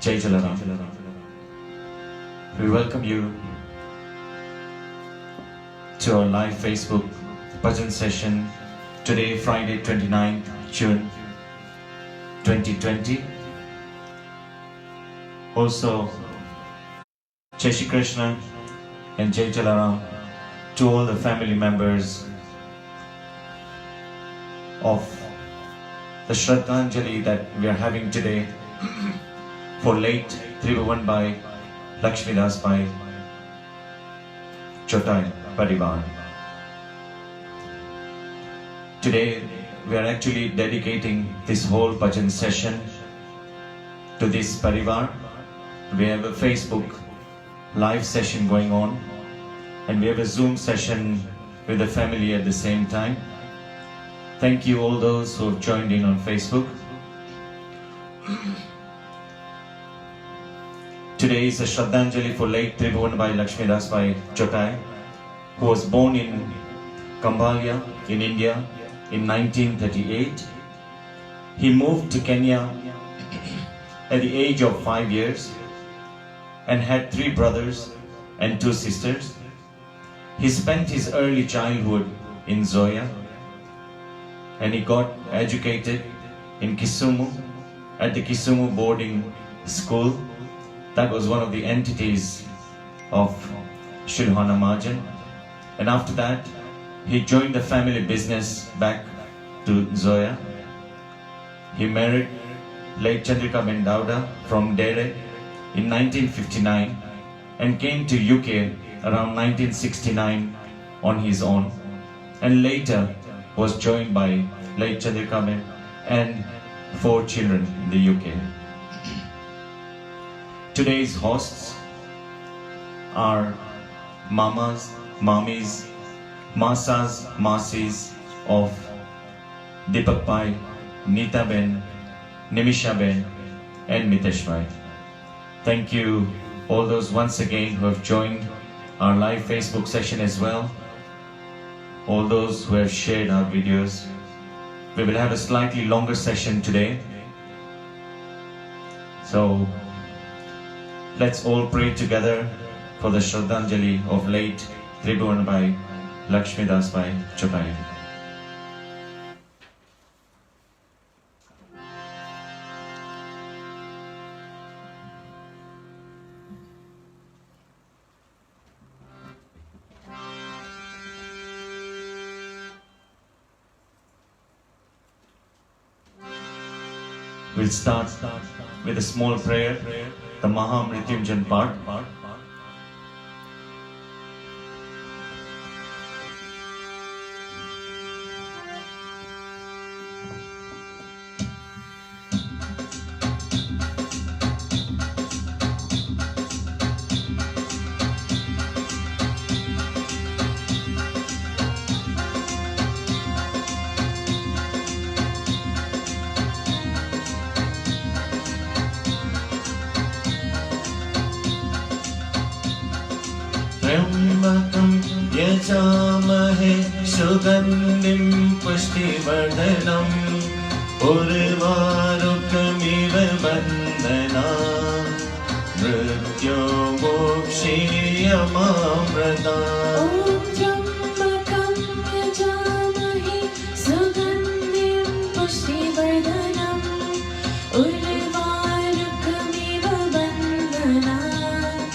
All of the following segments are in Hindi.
Jai Jalaram. We welcome you to our live Facebook bhajan session today, Friday, 29th June 2020. Also, Jai Shri Krishna and Jai Jalaram to all the family members of the Shraddhanjali that we are having today for late Tribhuvan Bhai Lakshmidas Bhai Chotai Parivar. Today we are actually dedicating this whole bhajan session to this Parivar. We have a Facebook live session going on and we have a Zoom session with the family at the same time. Thank you all those who have joined in on Facebook. Today is a Shraddhanjali for late Tribhuvan Bhai Lakshmidas Bhai Chotai, who was born in Kambalia in India in 1938. He moved to Kenya at the age of 5 years and had 3 brothers and 2 sisters. He spent his early childhood in Zoya and he got educated in Kisumu at the Kisumu boarding school. That was one of the entities of Shilhana Mahajan. And after that, he joined the family business back to Zoya. He married late Chandrika Ben Dauda from Dere in 1959 and came to UK around 1969 on his own, and later was joined by late Chandrika Ben and 4 children in the UK. Today's hosts are mamas, mamis, masas, masis of Deepak Bhai, Neeta Ben, Nimisha Ben and Mitesh Bhai. Thank you all those once again who have joined our live Facebook session as well. All those who have shared our videos. We will have a slightly longer session today. So let's all pray together for the Shraddhanjali of late Tribhuvan Bhai Lakshmidas Bhai Chotai. We'll start with a small prayer, the Maha Mrityunjan part. त्र्यम्बकं यजामहे सुगन्धिं पुष्टिवर्धनम् उर्वारुकमिव बन्धनात् मृत्योर्मोक्षीयमामृतात्। यजामहे सुगन्धिं पुष्टिवर्धनम् उर्वारुकमिव बन्धनात्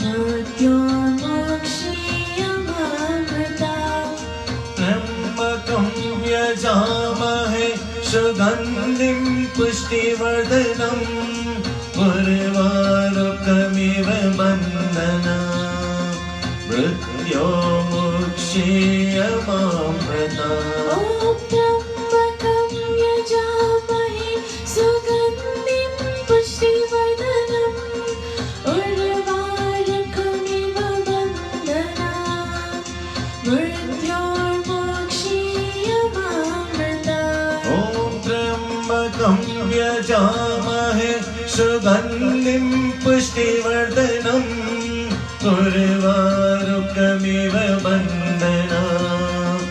मृत्योर्मोक्षीयमामृतात्। यजामहे सुगन्धिं पुष्टिवर्धनम् उर्वारुकमिव बन्धनात् मृत्योर्मोक्षीयमामृतात्। यजामहे सुगन्धिं पुष्टिवर्धनम् उर्वारुकमिव बन्धनान्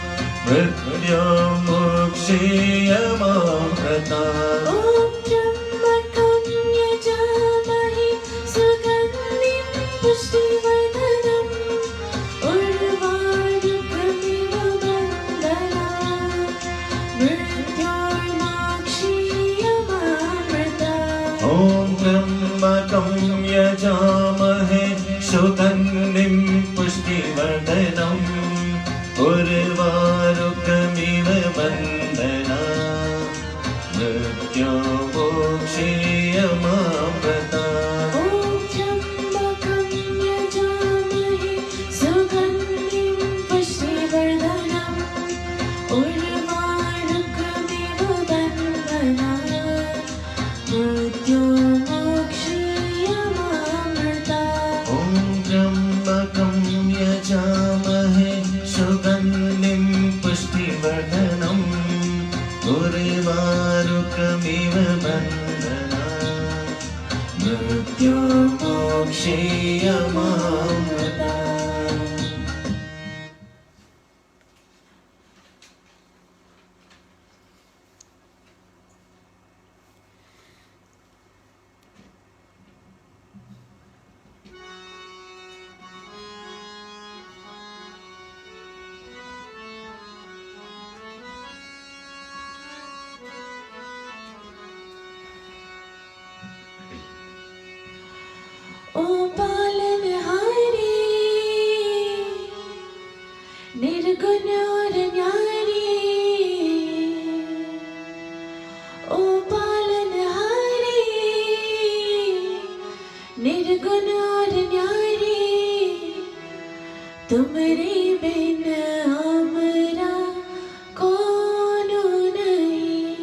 मृत्युर्मोक्षीयमामृतात्। त्र्यम्बकं यजामहे सुगन्धिं पुष्टिवर्धनम् उर्वारुकमिव बन्धनात् मृत्युर्मोक्षीयमामृतात्। त्र्यम्बकं यजामहे सुगन्धिं पुष्टिवर्धनम् उर्वारुकमिव बन्धनात् मृत्युर्मोक्षीयमामृतात्। त्र्यम्बकं यजामहे सुगन्धिं पुष्टिवर्धनम् उर्वारुकमिव बन्धनात् मृत्युर्मोक्षीयमामृतात्। ओ पालनहारी निर्गुण और न्यारी, ओ पालनहारी निर्गुण और न्यारी, तुमरे बिन हमरा कोनो नहीं,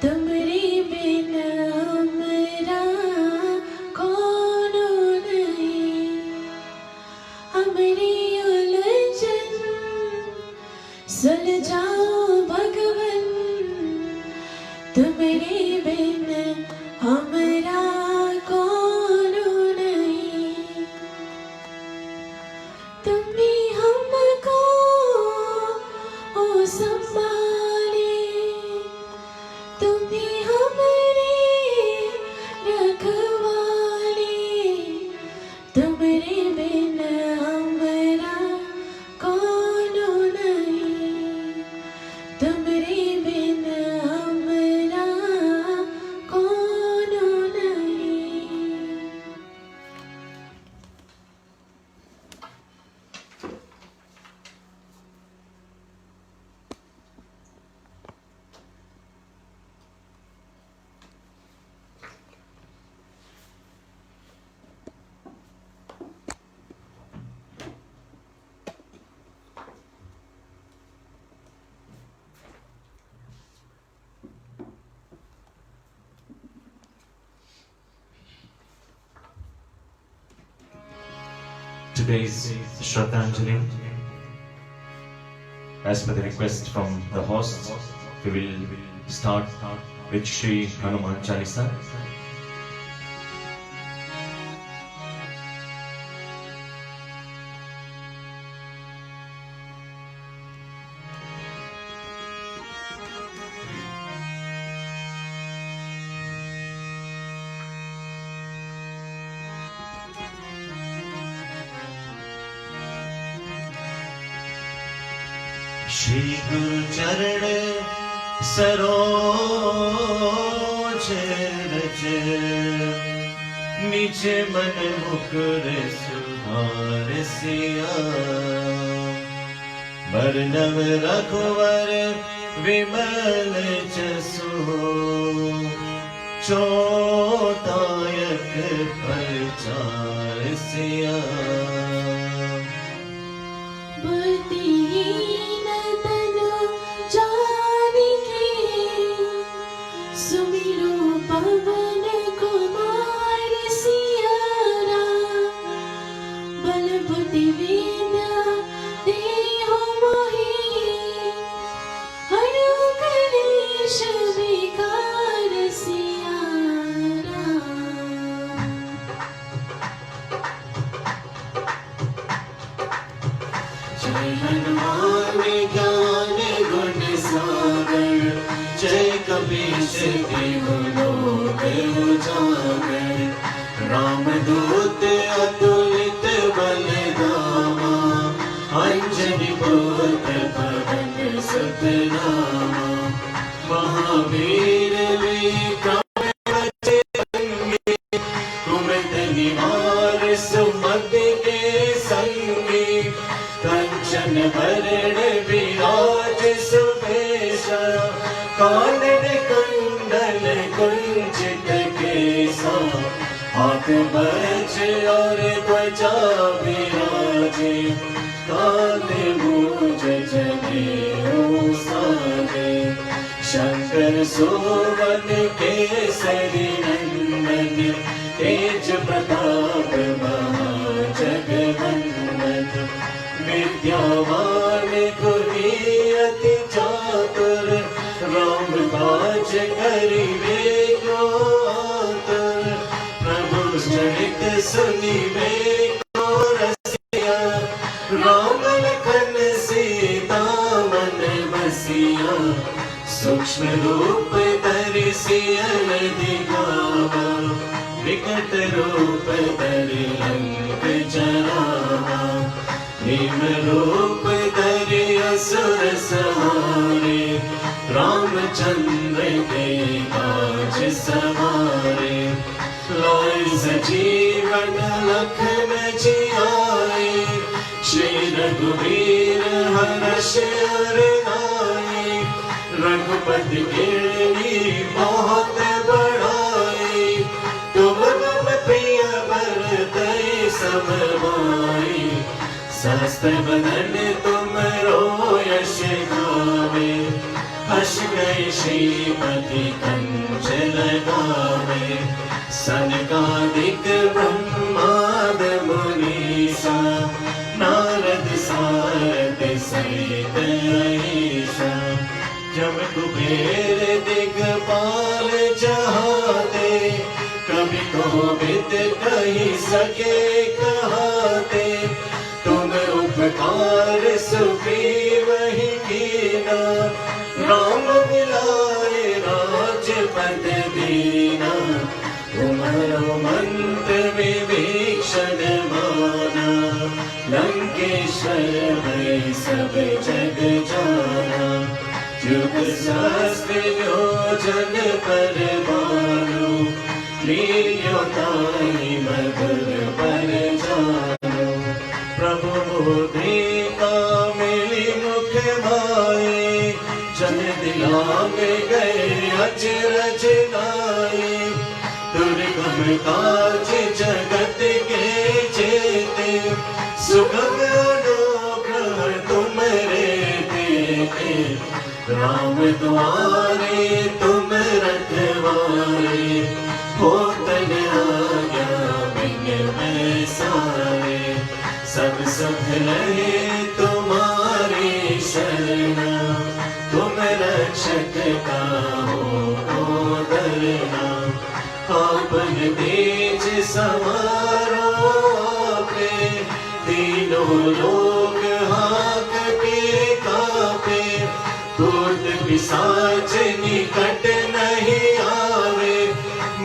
तुमरे बिन हमरा कोनो नहीं। हमरी उलझन सुलझाओ भगवन, तुमरे बिन हमरा कोनो नहीं। तुम ही हमको ओ संभाले, तुम ही हमरे रखवाले, तुमरे बिन हमरा कोनो नहीं, तुमरे बिन हमरा कोनो नहीं। Today's Shraddhanjali, as per the request from the host, we will start with Shri Hanuman Chalisa. Shri गुरु चरण सरोज रज, निज मन मुकुर सुधार सिया। वर्णव रघुवर विमल जसु, चोदायक फलचार सिया। बुद्धिहीन तनु जानिके, सुमिरो पवन कुमार सिया राम। बल बुद्धि विद्या देहु मोहि, हरहु कलेश विकार। विशति लोक उजागर, रामदूत अतुलित बलधामा, अंजनी पुत्र पवन सुत नामा, महावीर विक्रम बजरंगी, कुमद निवार सुमति के संगी, कंचन वरण विराज सुबेशा, कानन कुंडल कुंचित केसा, हाथ बज और ध्वजा विराजे, काले मूज जनेऊ साजे, शंकर सुवन केसरी नंदन, तेज प्रताप महाजगवंदन, विद्यावान गुणी अति चातुर, राम काज करिबे को आतुर, प्रभु चरित सुनिबे को रसिया, राम लखन सीता मन बसिया, सूक्ष्म रूप धरि सियन दिखावा, विकट रूप धरि लंक जरावा, भीम रूप धरि असुर संहारे, रामचंद्र के काज सवारे, लाए सजीवन लखन जियाए, श्री रघुवीर हर्ष उर लाए, रघुपति कीर्ति बहुत बढ़ाई, तुम मम प्रिय भरतहि सब भाई, सहस्त्र बदन तुमरो यश गावे, हर्ष गए श्रीपति कंठ लगावे, सनकादिक ब्रह्माद मुनीसा, नारद सारद सहित अहीसा, जब कुबेर दिगपाल जहाते, कवि कोविद कहि सके कहाते, तुम उपकार सुग्रीव ही कीना, राम मिलाए राजपद दीना, तुम्हारो मंत्र विभीषण माना, लंकेश्वर भय सब जग जाना, जुग सहस्त्र योजन पर भानु, लील्योताहि मधुर पर जानु, प्रभु मुद्रिका मिली मुख भाए, जन दिलांग गए अचरज गाए, दुर्गम काज जगत के जेते, सुगम अनुग्रह तुमरे देते, राम द्वारे तुम रखवारे, होतन आज्ञा बिन पैसारे, सब सुख रहे तुम्हारी शरणा, तुम रक्षक काहू को डरना, आपन तेज समारो आपे, तीनों लोग हाथ के कापे, भूत पिशाच निकट नहीं आवे,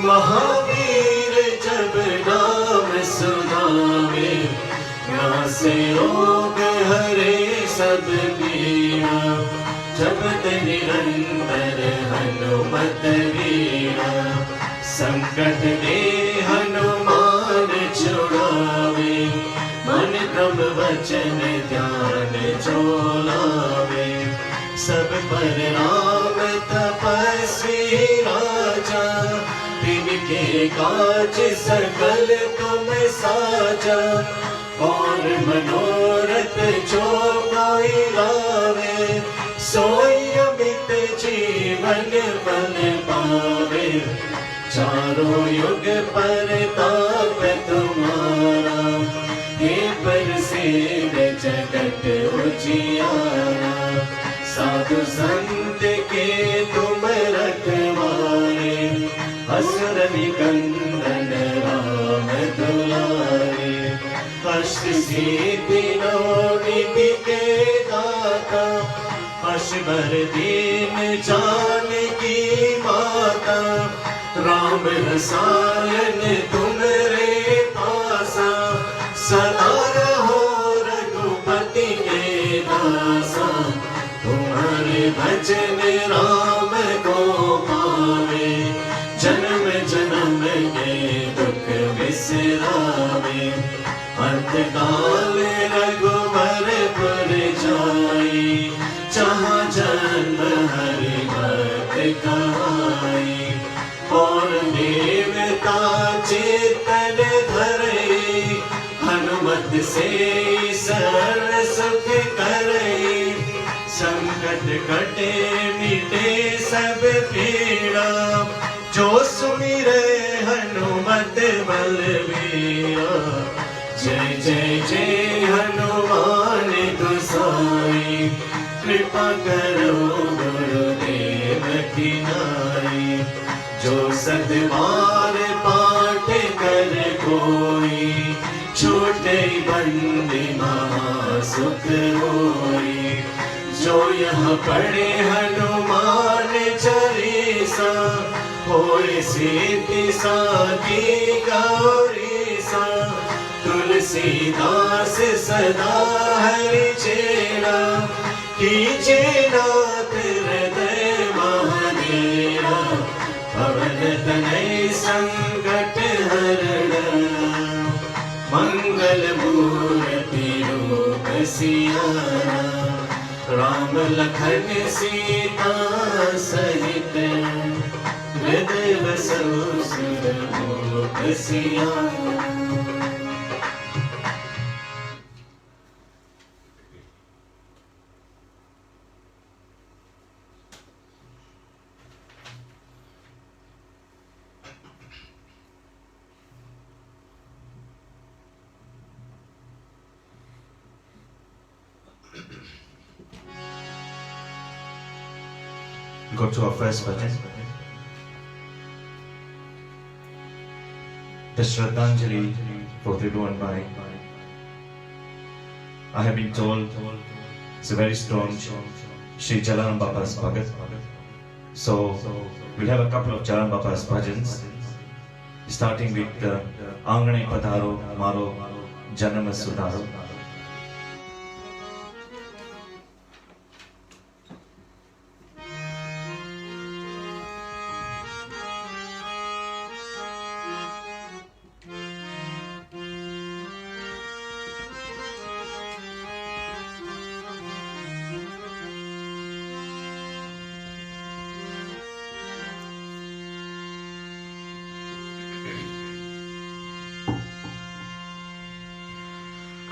महावीर जब नाम सुनावे, नासे रोग हरे सब पीड़ा, जपत निरंतर हनुमत वीरा, संकट दे हनुमान छुड़ावे, मन क्रम वचन ध्यान जो लावे, सब पर राम तपस्वी राजा, तिनके काज सकल तुम साजा, और मनोरथ जो कोई लावे, सोई अमित जीवन फल पावे, चारों युग परताप तुम्हारा, हे प्रसिद्ध जगत उजियारा, साधु संत के तुम रखवारे, असुर निकंदन राम दुलारे, अष्ट सिद्धि नौ निधि के दाता, अष्ट भर दीन जानकी राम रसायन तुमरे पासा, सदा रहो रघुपति के दासा। तुम्हारे भजन राम को पावे, जन्म जन्म के दुख बिसरावे। अंतकाल रघुवर पुर जाई, जहाँ जन्म हरि भक्त कहाई। और देवता चेतन धरे, हनुमत से सर्व सुख करे। संकट कटे मिटे सब पीड़ा, जो सुमिरे हनुमत बलबीरा। जय जय जय हनुमान गोसाई, कृपा करो गुरुदेव की नाई। जो सतबार पाठ कर कोई, छूटे बंदी महासुख होई। जो यहाँ पढ़े हनुमान चालीसा, होए सिद्धि साधी गौरीसा। तुलसीदास सदा हरि चेरा, कीजे नाथ हृदय महादेवा। पवन तनय संकट हरण, मंगल मूर्ति रूप सियारा। राम लखन सीता सहित, हृदय बसो सुरभूप Sierra. Go to our first bhajan. The Shraddhanjali for Tribhuvan Bhai. I have been told it's a very strong Sri Jalan Baba's bhagat. So we'll have a couple of Jalan Baba's bhajans, starting with Angane Padharo Maro Janam Sudharo.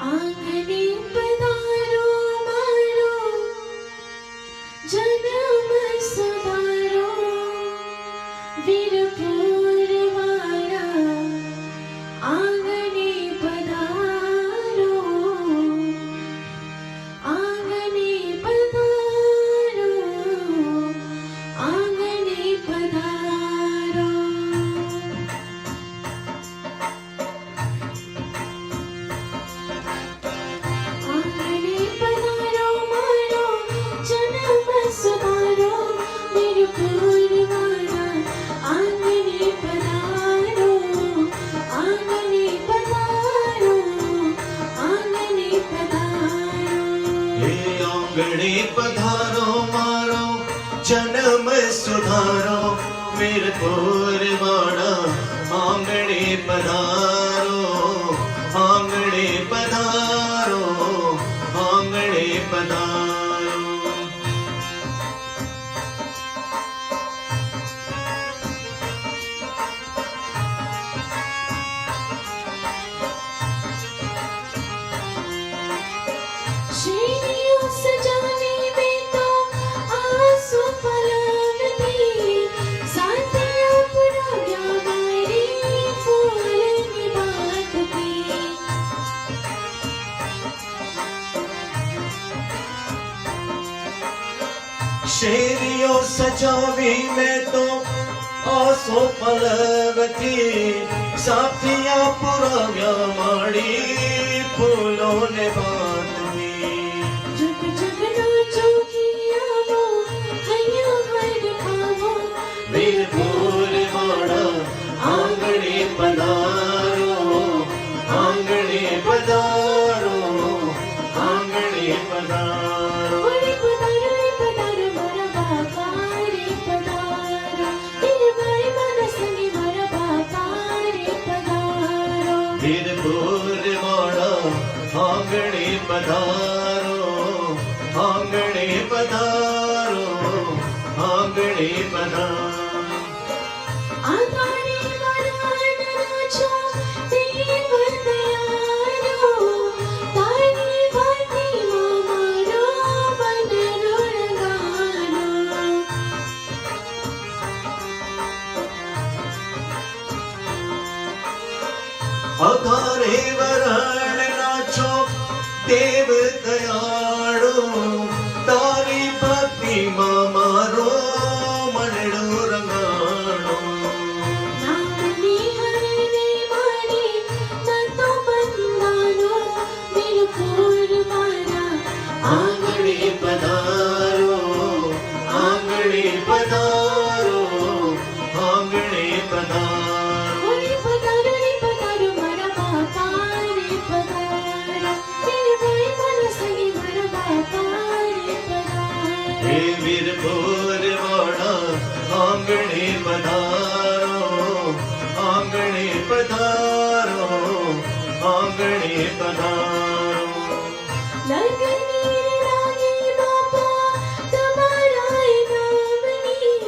आंगने पधारो मारो, जन्म सुधारो। वीरपुर वाला आंगने पधारो, आंगने पधारो, आंगने पधारो। आंगने पधारो मारो, जन्म सुधारो। वीरपुर वाला आंगने पधारो, आंगने पधारो, आंगने पधारो। हे आंगणे पधारो मारो, जन्म सुधारो। वीरपुर वाला आंगणे पधारो, आंगणे पधारो, आंगणे पधारो। शेरियों सजाने में तो आंसू फलवती, साथिया पुराया मारी फूल निभाती। शेरियों सजावी में तो आसो पलवती, साथिया पुराया माड़ी फूलों ने बांधवी। जग जग नाचो किया वो, हैया हर खावो। वीरपुर वाला पधारो आंगणे पधारो आंगणे पधारो आतारे वरदानाचो देव दयालो तारी भक्तिમાં મારો બનરો રંગાનો अधारे वरण नाचो देव दयाळो तारी भक्ति मारो मनडो रंगाणो નામની હરને મારી નતો બંધાનો વીરપુર મારા आंगणे पधारो आंगणे पधारो आंगणे पधारो रे પધારો મારા બાપા રે પધારો વીર ભાઈ મને સગી મારા બાપા રે પધારો हे वीरपुर वाड़ा आंगणे पधारो आंगणे पधारो आंगणे पधारो લગનીર લાગે બાપા તમારા નામની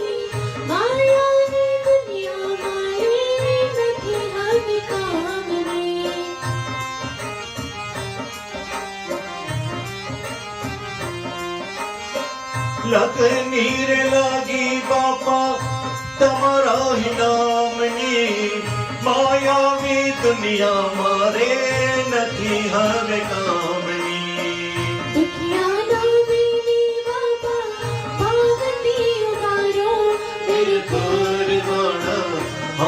માયાની દુનિયા મારે નથી હવે કામની लखनीर लागी बापा तमारा ही नामनी मायावी दुनिया मारे नथी हवे कामनी દુખિયાનો દેવી બાપા પાવતી ઉતારો वीरपुर वाड़ा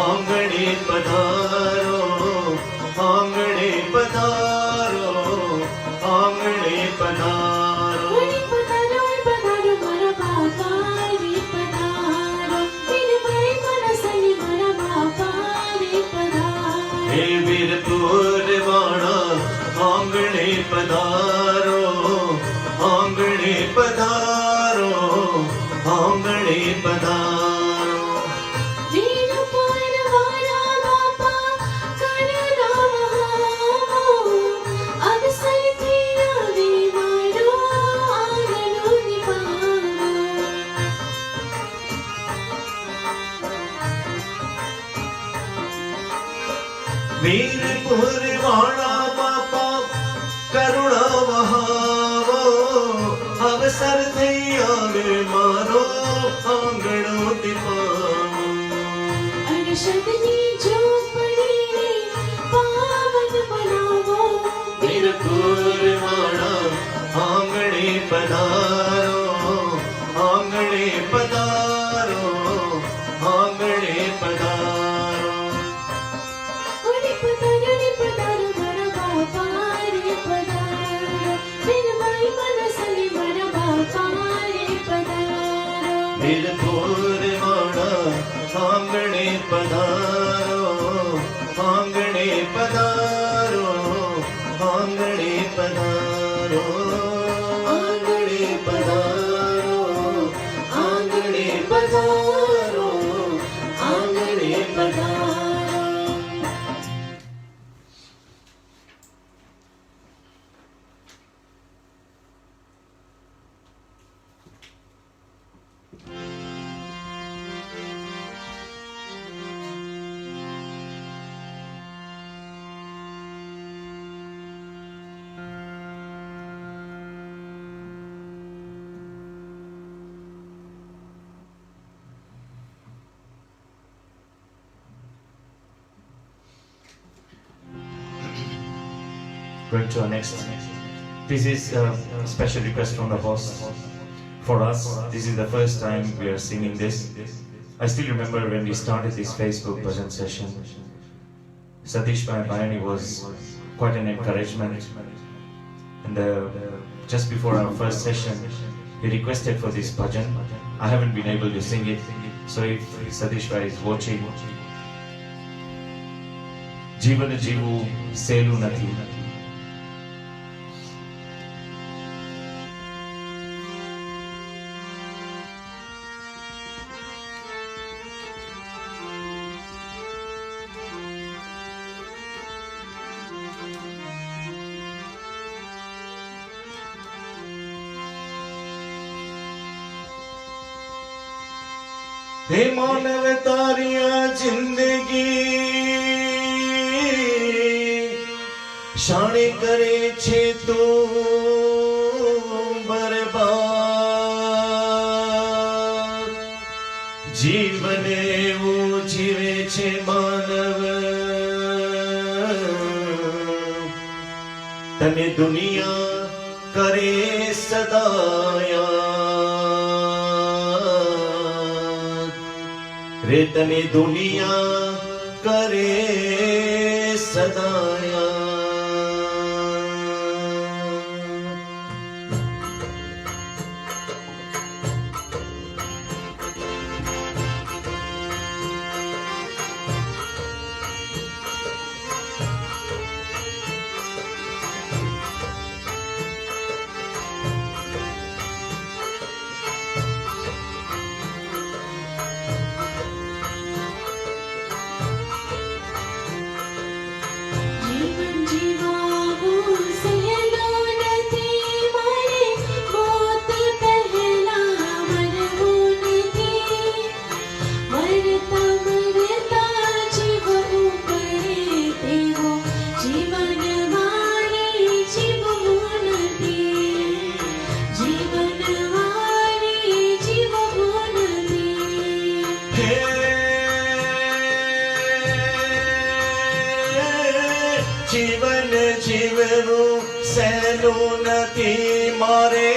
आंगणे पधारो आंगणे पधारो आंगणे पधारो રે પધારો મારા બાપા રે પધારો વીર ભાઈ મને સગી મારા બાપા રે પધારો हे वीरपुर वाड़ा आंगणे पधारो आंगणे पधारो आंगणे पधारो વીરપુર વાળા બાપા કરુણા મહામો અવસરથી આવે મારો આંગણો નિભાવો वीरपुर वाड़ा बापा करुणा वहावो अवसर थई आवे मारो आंगणो दीपावो અરશદની ઝૂંપડી રે પાવન બનાવો वीरपुर वाड़ा आंगणे पधारो आंगणे पधारो आंगणे पधारो રે પધારો મારા બાપા રે પધારો વીર ભાઈ મને સગી મારા બાપા રે પધારો वीरपुर वाड़ा आंगणे पधारो आंगणे पधारो आंगणे पधारो आंगणे पधारो आंगणे पधारो आंगणे पधारो Going to our next. This is a special request from the host. For us, this is the first time we are singing this. I still remember when we started this Facebook bhajan session. Satish Bayani was quite an encouragement. And just before our first session, he requested for this bhajan. I haven't been able to sing it. So if Satish Bhai is watching, Jeevan Jeevu Selu Nathi. હે માનવ તારિયા જિંદગી શાણે કરે છે તું બરબાદ જીવન એવું જીવે છે માનવ તને દુનિયા કરે સદાયા રે તને દુનિયા કરે સદાયા જીવન જીવાવું સહેલું નથી મારે મોત પહેલા મરવું નથી મરતા મરતા જીવવું પડે તેવો જીવન મારે જીવવું નથી જીવન મારે જીવવું નથી હે જીવન જીવવું સહેલું નથી મારે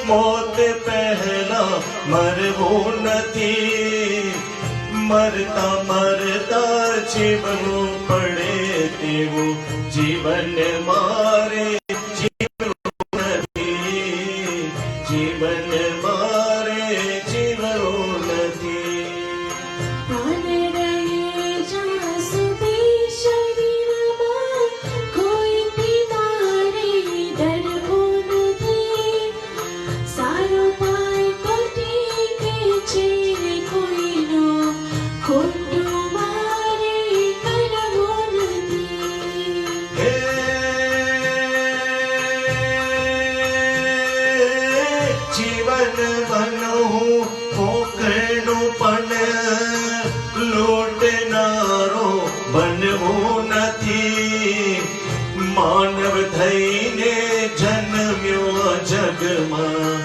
મોત પહેલા મરવું નથી મરતા મરતા જીવવું પડે તેવું જીવન મારે જીવવું નથી જીવન મારે જીવવું નથી પ્રાણ રહે જ્યાં સુધી શરીરમાં કોઈથી મારે ડરવું નથી સારો થાય તો ઠીક છે કોઈનો ખોટું મારે કરવું નથી હે જીવન બનવું પોકળનું પણ લૂંટનારો બનવું નથી માનવ થઈને જન્મ્યો આ જગમાં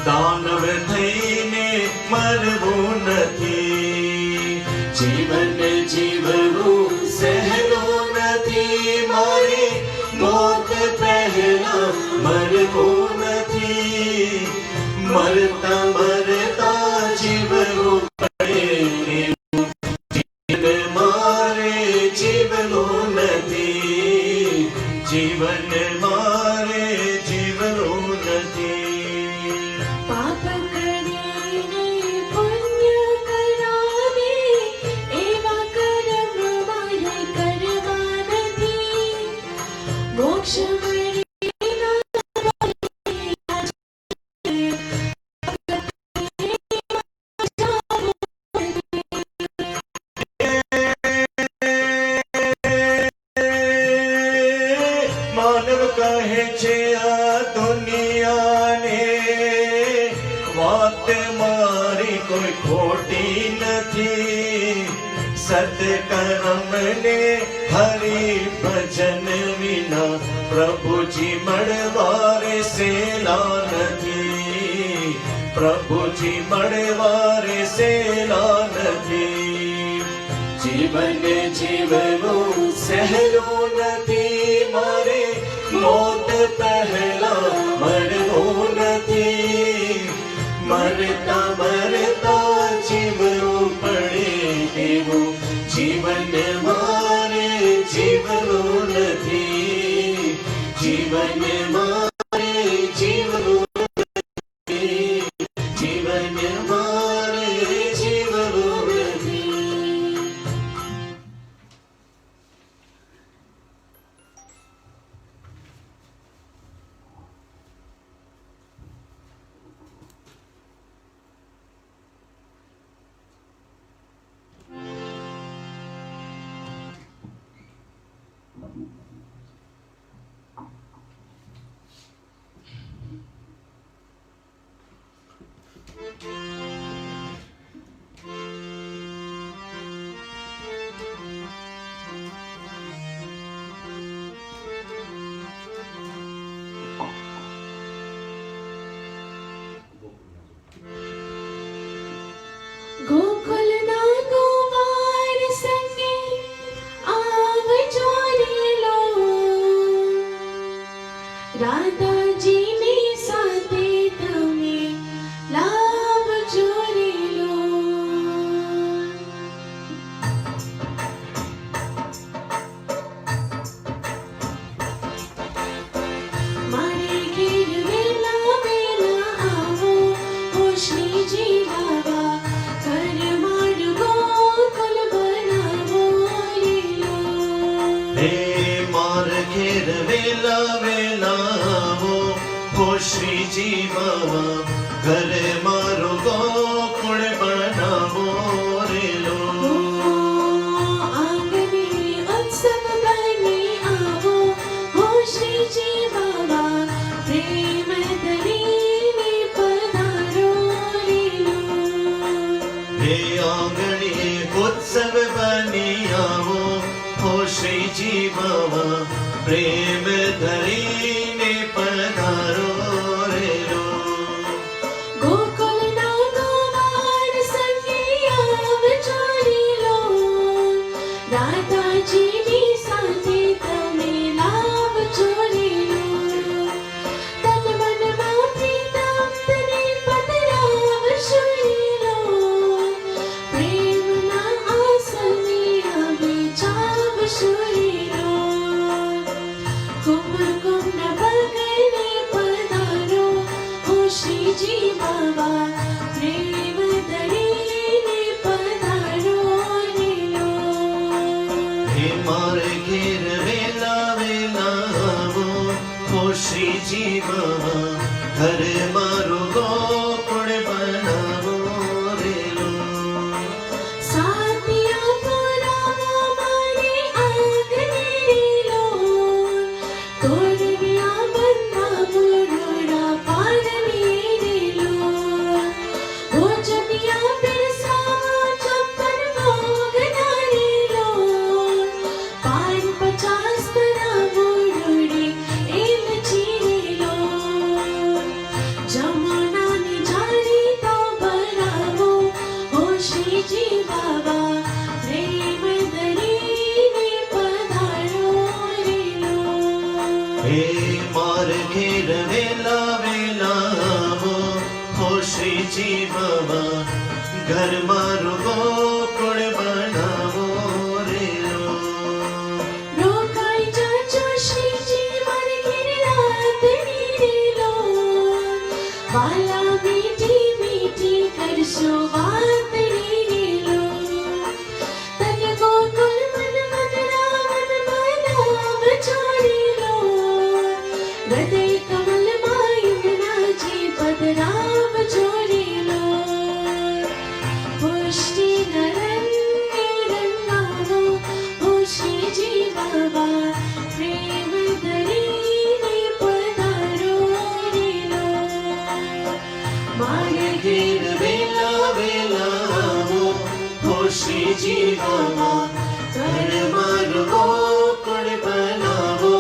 દાનવ થઈને મરવું નથી જીવન જીવવું સહેલું નથી મારે મોત પહેલા મરવું નથી મરતા મરતા જીવવું પડે જીવન મારે જીવવું નથી જીવન મારે જીવવું નથી પાપ કરીને પુણ્ય કરાવે એવા કર્મ મારે કરવા નથી મોક્ષ મળે ના માનવ કહે છે આ દુનિયાને વાત મારી કોઈ ખોટી નથી સત્કર્મને હરિ ભજન વિના પ્રભુજી મળવારે સેલા નથી પ્રભુજી મળવારે સેલા નથી જીવન જીવવું સહેલું નથી મારે મોત પહેલા મરવું નથી મરતા મરતા જીવવું પડે એવું જીવન મારે જીવવું નથી જીવન મારે જીવવું નથી જીવન મારે જીવવું નથી श्रीजी बाबा घर मारो गोकुळ बनावो रे लो आंगणे उत्सव बनी आवो हो श्रीजी बाबा प्रेम धरीने पधारो रे लो हे आंगणे उत्सव बनी आवो हो श्रीजी बाबा प्रेम धरीने पधारो रे लो गोकुल ना गोवार संगे आव छोड़ी लो राधा जी नी साथे तमे लाभ छोड़ी लो तन मन मा प्रीतम तने पधराव छोड़ी लो प्रेम ना आसने आवे चाव छोड़ी लो कुंभ कुंभ बगने पधारो ओ श्रीजी बाबा प्रेम धरीने पधारो रे लो हे मार घेर वेला वेला आवो हो श्रीजी बाबा घर मारो गोकुळ बनावो रे लो साथिया पुरावो मारे आंगणे रे लो तोड़ गया बंधा मुरोड़ा पार मेरे लो वो जबिया बिरसावो चप्पन भोग नारे लो पार 50 तरह मुरोड़े एम चीरे लो जमुना ने झाड़ी तो भरावो हो श्रीजी बाबा प्रेम धरीने पधारो रे लो हे मार घेर वेला वेला आवो हो श्रीजी बाबा घर मारो गोकुळ बनावो रे लो रोकाई जाचो श्रीजी मारे घेरे रात नीरे लो वाला मीठी मीठी करशो बात नीरे लो तन गोकुल मन मन रावण बनाव छोड़ी लो हृदय कमल मायुन नाची पधराव छोड़ी लो पुष्टि नरण्य रंगावो हो श्रीजी बाबा प्रेम धरीने पधारो रे लो मारे घेर वेला वेला आवो हो श्रीजी बाबा घर मारो गोकुळ बनावो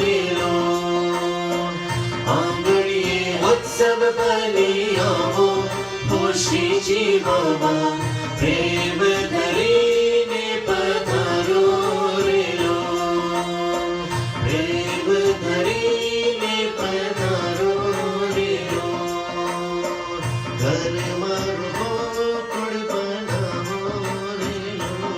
रे लो आंगणीए उत्सव बनी आवो हो श्रीजी बाबा प्रेम धरीने पधारो रे लो प्रेम धरीने पधारो रे लो घर मारो गोकुळ बनावो रे लो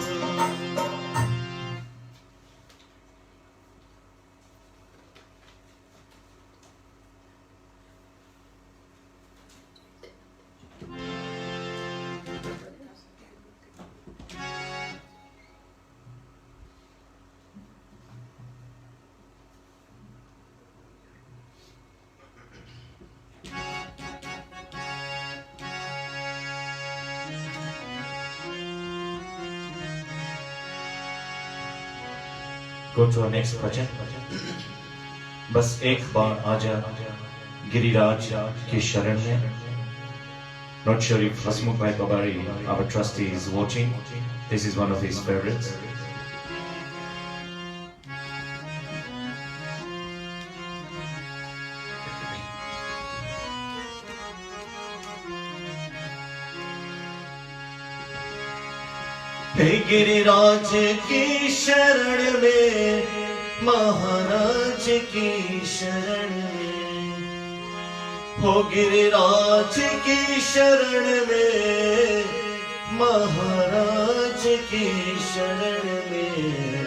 Go to our next bhajan. बस एक बार आजा गिरिराज की शरण में. Not sure if Hasmukh Bhai Babari, our trustee, is watching. This is one of his favorites. हे गिरिराज की शरण में महाराज की शरण में हो गिरिराज की शरण में महाराज की शरण में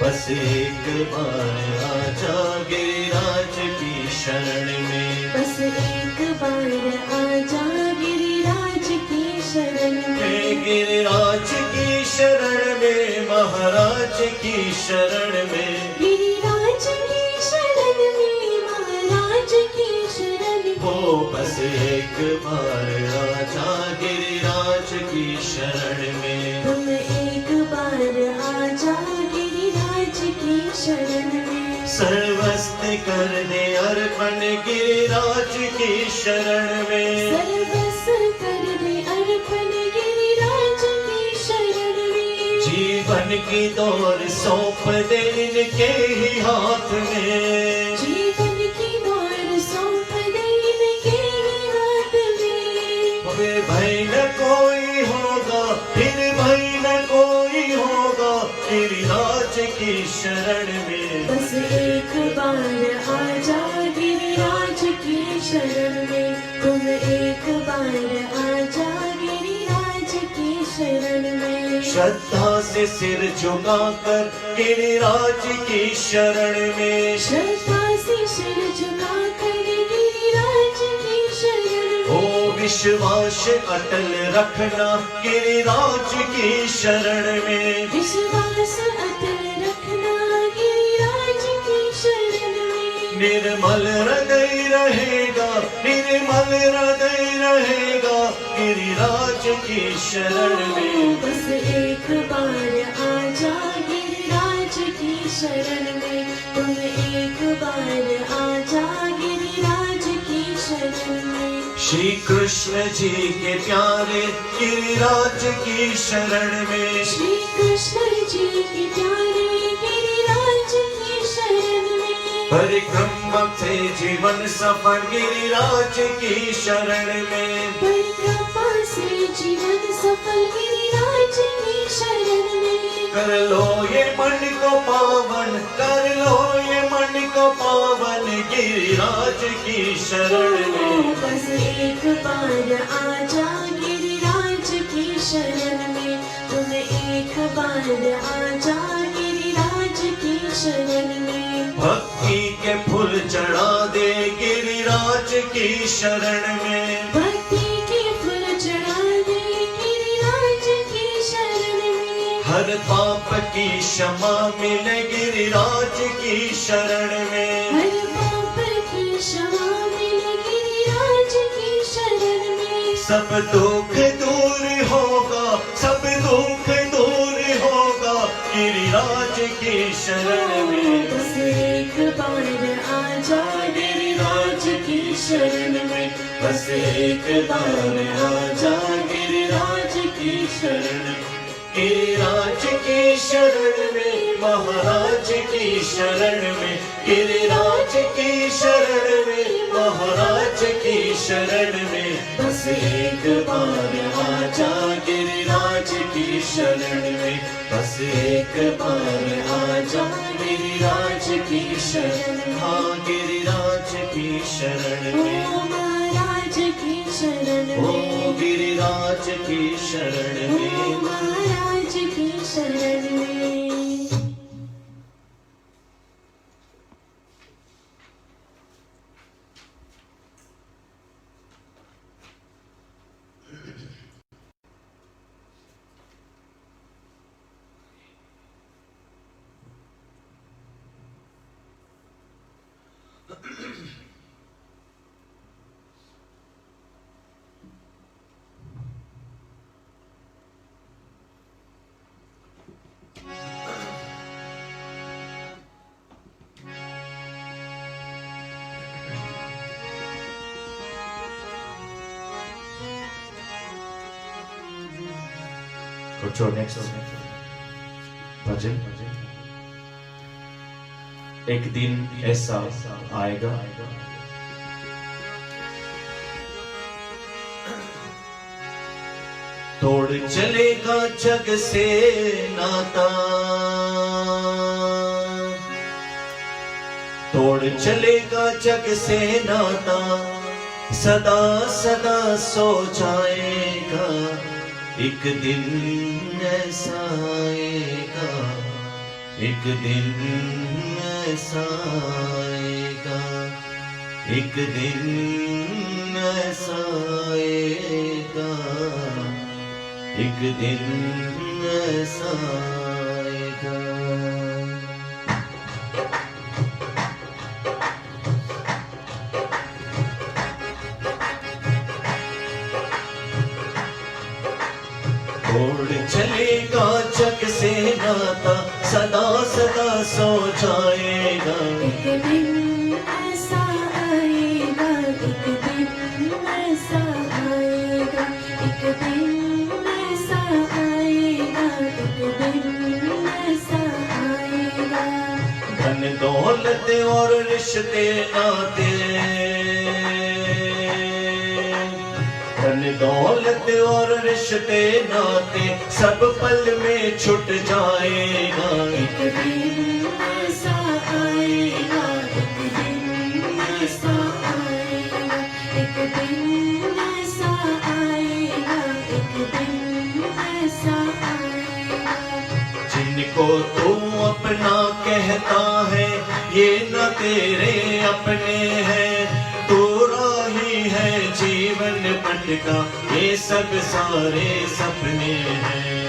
बस एक बार आजा गिरिराज की शरण में बस एक बार आजा गिरिराज की शरण हे में गिरिराज की शरण में महाराज महाराज की शरण में, गिरिराज की शरण में, महाराज की शरण में। हो बस एक बार आजा गिरिराज की शरण में। तुम एक बार आजा गिरिराज की शरण में। सर्वस्व कर दे अर्पण गिरिराज की शरण में। सर्वस्व कर दे अर्पण गिरिराज की शरण में। जीवन की दौर सौंप दे इनके ही हाथ में। जीवन की दौड़ सौंप दे इनके ही हाथ में। फिर भय न कोई होगा, फिर भय न कोई होगा गिरिराज की शरण में। बस एक बार आजा गिरिराज की शरण में। तुम एक बार आजा गिरिराज की शरण में। श्रद्धा से सिर झुकाकर गिरिराज की शरण में। श्रद्धा से सिर झुकाकर गिरिराज की शरण में। ओ विश्वास अटल रखना गिरिराज की शरण में। विश्वास अटल रखना गिरिराज की शरण में। निर्मल हृदय रहेगा, निर्मल हृदय रहेगा गिरिराज की शरण में। बस एक बार आजा गिरिराज की शरण में। तुम एक बार आजा गिरिराज की शरण में। श्री कृष्ण जी के प्यारे गिरिराज की शरण में। श्री कृष्ण जी के प्यारे गिरिराज की शरण में। परिक्रमा से जीवन सफल गिरिराज की शरण में। परिक्रमा से जीवन सफल गिरिराज की शरण में। कर लो ये मन को पावन, कर लो ये मन को पावन गिरिराज की शरण में। बस एक बार आजा गिरिराज की शरण में। तुम एक बार आजा गिरिराज की शरण में। भक्ति के फूल चढ़ा दे गिरिराज की शरण में। भक्ति के फूल चढ़ा दे गिरिराज की शरण में। हर पाप की क्षमा मिले गिरिराज की शरण में। हर पाप की क्षमा मिले गिरिराज की शरण में। सब दुख दूर होगा, सब दुख दूर होगा गिरिराज की शरण में। बस एक बार आजा गिरिराज की शरण में। बस एक बार आजा गिरिराज की शरण में। गिरिराज की शरण में, महाराज की शरण में। गिरिराज की शरण में, महाराज की शरण में। बस एक बार आजा गिरिराज की शरण में। बस एक बार आजा गिरिराज की शरण में। हाँ गिरिराज की शरण में। ओ महाराज की शरण ओ में। गिरिराज की शरण ओ में। महाराज की शरण में। Go to next भजन। एक दिन ऐसा आएगा तोड़ चलेगा जग से नाता, तोड़ चलेगा जग से नाता, सदा सदा सो जाएगा। एक दिन ऐसा आएगा, एक दिन ऐसा आएगा, एक दिन ऐसा आएगा, एक दिन ऐसा आएगा। तोड़ चलेगा जग से नाता, सदा सदा सो जाएगा। एक दिन ऐसा आएगा, एक दिन ऐसा आएगा, एक दिन ऐसा आएगा, एक दिन ऐसा आएगा। धन दौलत और रिश्ते नाते, धन दौलत और रिश्ते नाते सब पल में छुट जाएगा। एक दिन ऐसा आएगा, एक दिन ऐसा आएगा, एक दिन ऐसा आएगा, एक दिन ऐसा आएगा। जिनको तू अपना कहता है ये न तेरे अपने हैं, तू राही है जीवन भटका, ये सब सारे सपने हैं।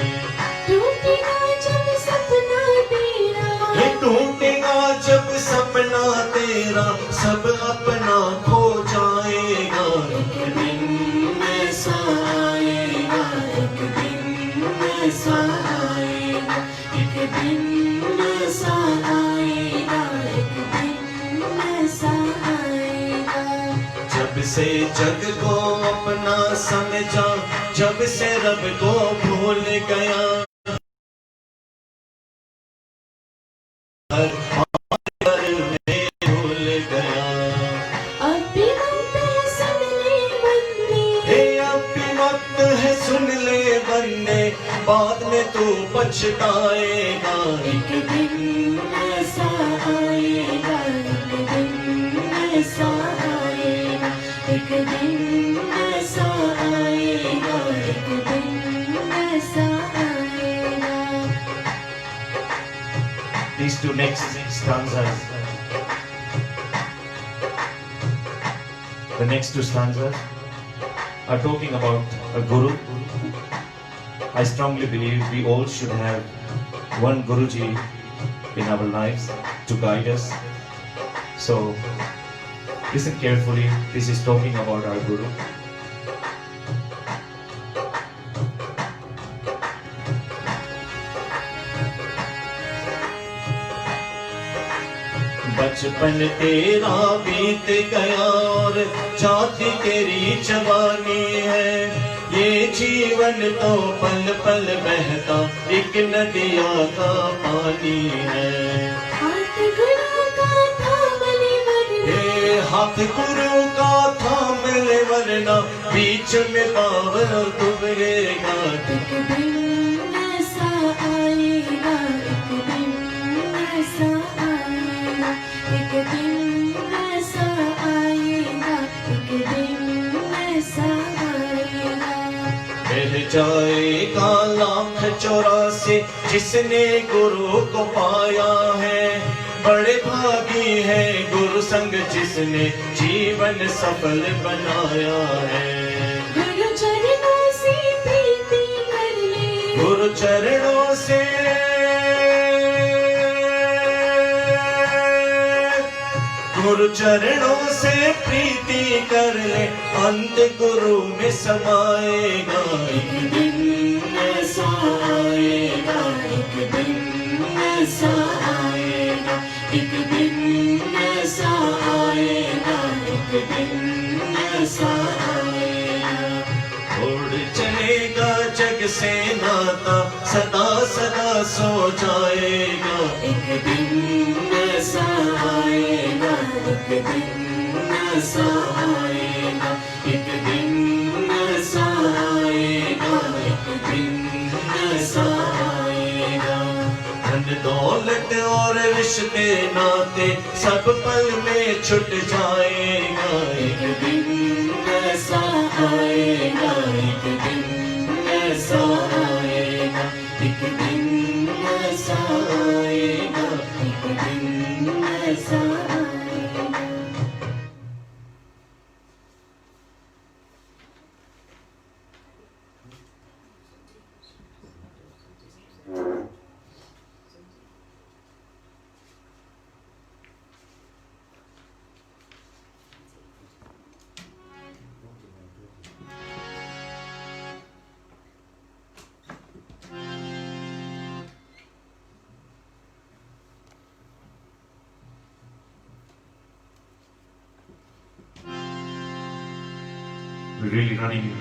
टूटेगा जब सपना तेरा, ये टूटेगा जब सपना तेरा, सब अपना खो जाएगा। एक दिन ऐसा आएगा, एक दिन ऐसा आएगा, एक दिन ऐसा आएगा, एक दिन ऐसा आएगा। जब से जग को अपना समझा, जब से रब को भूल गया, हर हाल में भूल गया। अब भी वक्त है सुन ले बंदे, हे अब भी वक्त है सुन ले बंदे, बाद में तू पछताएगा। एक दिन ऐसा आएगा, एक दिन ऐसा आएगा, एक दिन ऐसा आएगा, एक दिन ऐसा आएगा। These two next stanzas, the next two stanzas are talking about a guru. I strongly believe we all should have one Guruji in our lives to guide us. So listen carefully. This is talking about our Guru. बचपन तेरा बीत गया और जाती तेरी जवानी है, ये जीवन तो पल पल बहता एक नदिया का पानी है। हाथ गुरु का थाम ले वरना, हे हाथ गुरु का थाम ले वरना बीच में पाव डूबेगा। एक दिन ऐसा आएगा, एक दिन ऐसा आएगा, एक दिन ऐसा आएगा, एक दिन ऐसा आएगा। बह जाएगा 1,84 जिसने गुरु को पाया है, बड़े भागी है गुरु संग जिसने जीवन सफल बनाया है। गुरु चरणों से प्रीति कर ले, गुरु चरणों से, गुरु चरणों से प्रीति कर ले, अंत गुरु में समाएगा। एक दिन ऐसा आएगा, एक दिन ऐसा आएगा, एक दिन ऐसा आएगा, एक दिन ऐसा आएगा। उड़ चलेगा जग से नाता, सदा सदा सो जाएगा। एक दिन ऐसा आएगा, एक दिन ऐसा आएगा, एक दिन ऐसा आएगा, एक दिन ऐसा आएगा। धन दौलत और रिश्ते नाते सब पल में छुट जाएगा। एक दिन ऐसा आएगा, एक दिन ऐसा आएगा, एक दिन ऐसा आएगा, एक दिन ऐसा आएगा। we're really running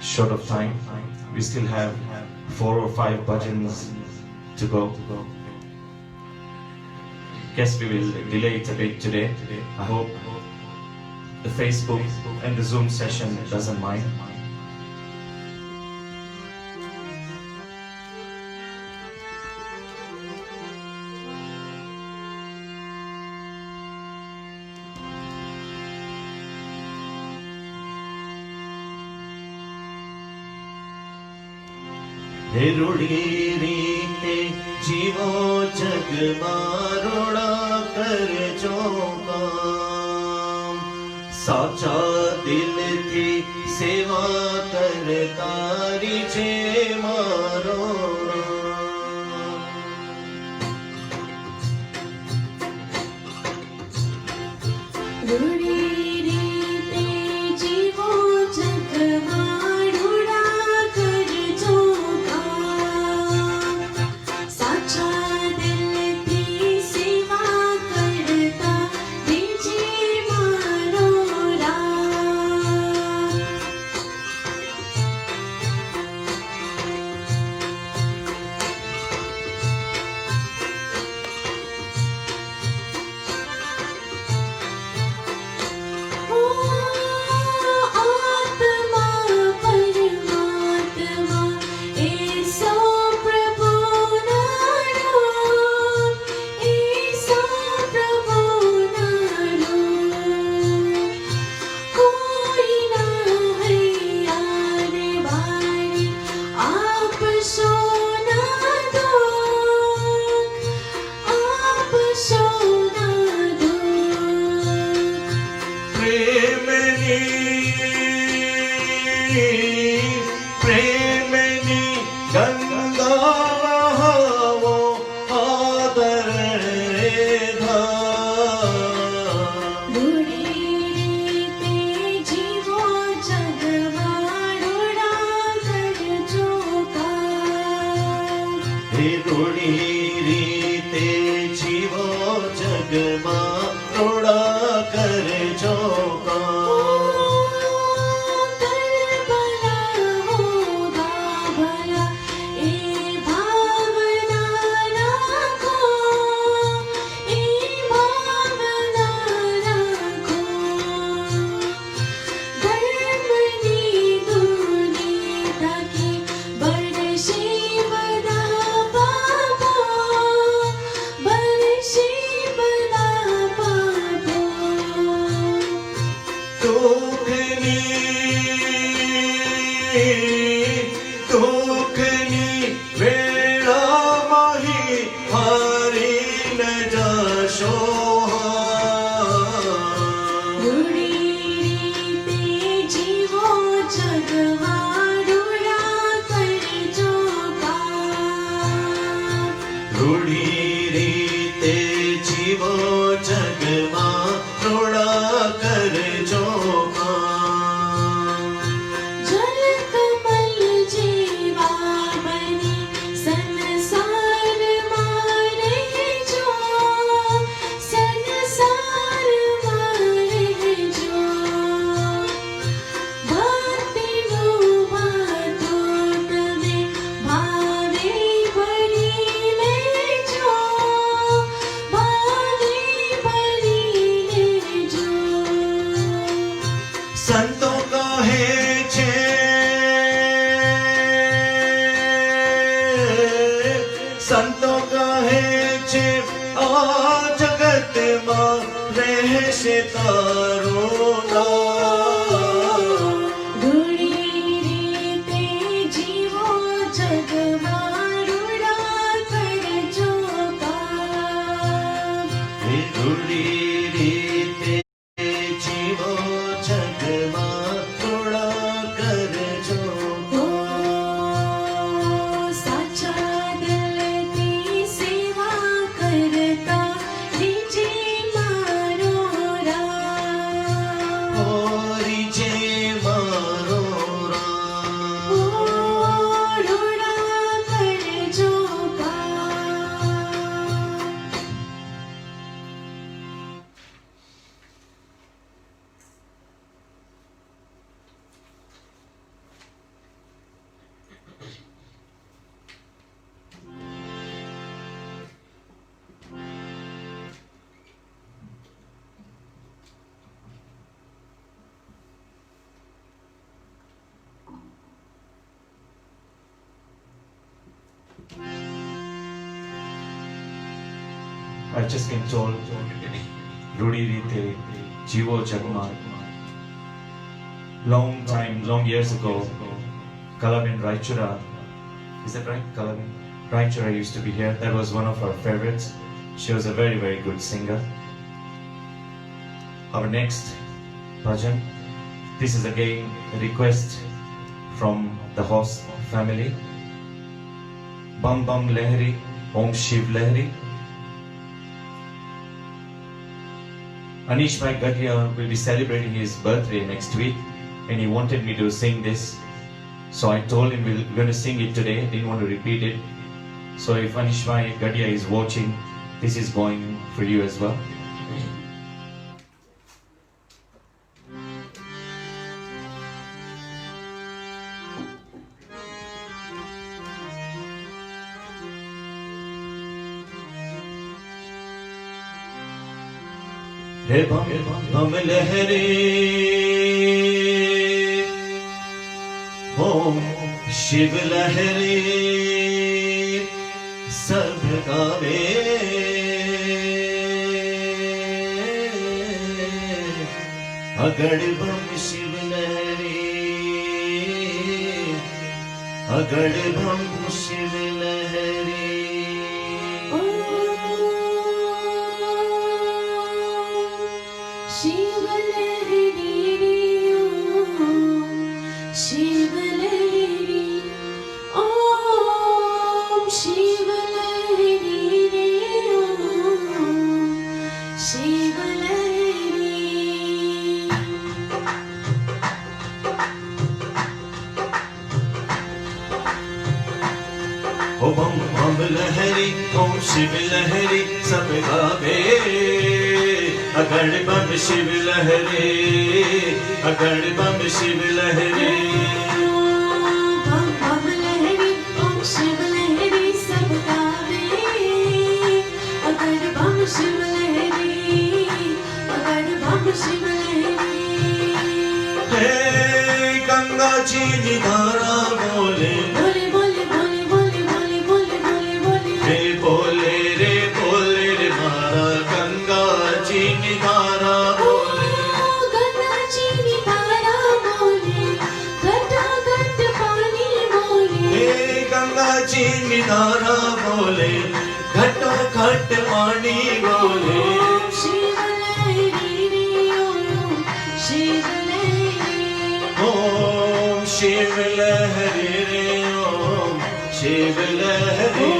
short of time. We still have 4 or 5 bhajans to go. Guess we will delay it a bit today. I hope the Facebook and the Zoom session doesn't mind. રૂડી રીતે જીવો જગમાં રોડા કરજો કામ સાચા દિલથી સેવા કરતારી છે મારો રૂડી રીતે જીવો જગમાં રૂડા કરજો કામ સાચા દિલથી સેવા કરતા રીજે મારો રામ આત્મા પરમાત્મા એ સૌ પ્રભુના રૂપ એ સૌ પ્રભુના રૂપ કોઈ ના હૈયારે બારે આપશો ના દુઃખ આપશો ના દુઃખ પ્રેમની ગંગા વહાવો આદરણ રે ધામ રૂડી રીતે જીવો જગમાં રૂડા કરજો કામ હે રૂડી રીતે જીવો જગમાં રોડા કરજો કરબલા હોગા ભલા એ ભાવના રાખો એ ભાવના રાખો ધર્મની દૂરી તાકી બરસે બધા પાપો બરસે બધા પાપો દુઃખની વેળામાં હારી ન જશો રૂડી રીતે જીવો જગમાં રૂડા કરજો કામ રૂડી રીતે જીવો જગમાં રોડા કરજો જલકમલ જેવા બની સંસારમાં રહેજો સંસારમાં રહેજો ભક્તિનું વાતો તમે ભાવે ભરી લેજો ભાવે ભરી લેજો સંતો કહે છે સંતો કહે છે આ જગતમાં રહેશે તારું નામ રૂડી રીતે જીવો જગમાં રૂડા કરજો કામ હે રૂડી રીતે જીવો જગમાં રોડા કરજો સાચા દિલથી સેવા કરતા રીજે મારો રામ હોરી જે મારો રામ રૂડા કરજો કામ I've just been told, Rudi Rite, Jivo Jagma. Long years ago, Kalabin Raichura, is that right? Kalabin Raichura used to be here. That was one of our favorites. She was a very, very good singer. Our next bhajan, this is again a request from the host family. Bam Bam Lehri, Om Shiv Lehri. Anish Bhai Gadia will be celebrating his birthday next week, and he wanted me to sing this. So I told him we're going to sing it today. Didn't want to repeat it. So if Anish Bhai Gadia is watching, this is going for you as well. हे बम बम लहरे ओम शिव लहरे सब गावे अगड़ बम शिव लहरे अगड़ बम शिव लहरे शिव लहरी रे ओम शिव लहरी ओम शिव लहरी रे ओम शिव लहरी ओ बम बम लहरी ओम शिव लहरी सब गावे अगड़ बम शिव लहरे अगड़ बम शिव लहरे बम बम लहरी ओम शिव लहरी सब गावे अगड़ बम शिव लहरी अगड़ बम शिव लहरी हे गंगा जी निधारा बोले बोले बोले बोले बोले बोले बोले बोले बोले हे बोले रे मारा गंगा जी निधारा बोले गंगा जी निधारा बोले घटा घट पानी बोले हे गंगा जी निधारा बोले घटो घट पानी बोले शिव लहरी रे ओम शिव लहरी ओम शिव लहरी रे ओम शिव लहरी